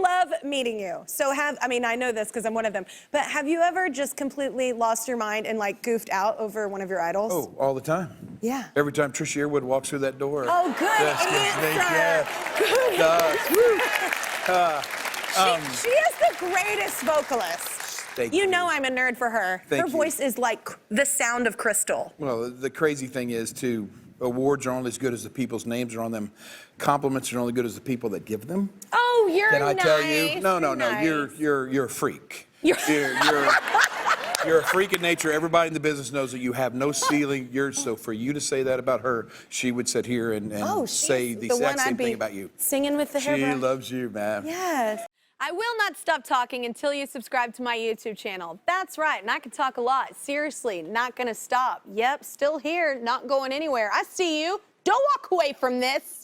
love meeting you. So I mean, I know this because I'm one of them, but have you ever just completely lost your mind and like goofed out over one of your idols? Oh, all the time. Yeah. Every time Trisha Yearwood walks through that door. Oh, good answer. Good. She is the greatest vocalist. Thank you you. know I'm a nerd for her. Thank her you. voice is like the sound of crystal. Well, the crazy thing is, too, awards are only as good as the people's names are on them. Compliments are only good as the people that give them. Oh, you're Can I nice. tell you? No. Nice. You're a freak. You're a freak in nature. Everybody in the business knows that you have no ceiling. So for you to say that about her, she would sit here and say the exact same thing about you. Singing with the hairbrush. She loves you, man. Yes. I will not stop talking until you subscribe to my YouTube channel. That's right, and I can talk a lot. Seriously, not gonna stop. Yep, still here, not going anywhere. I see you. Don't walk away from this.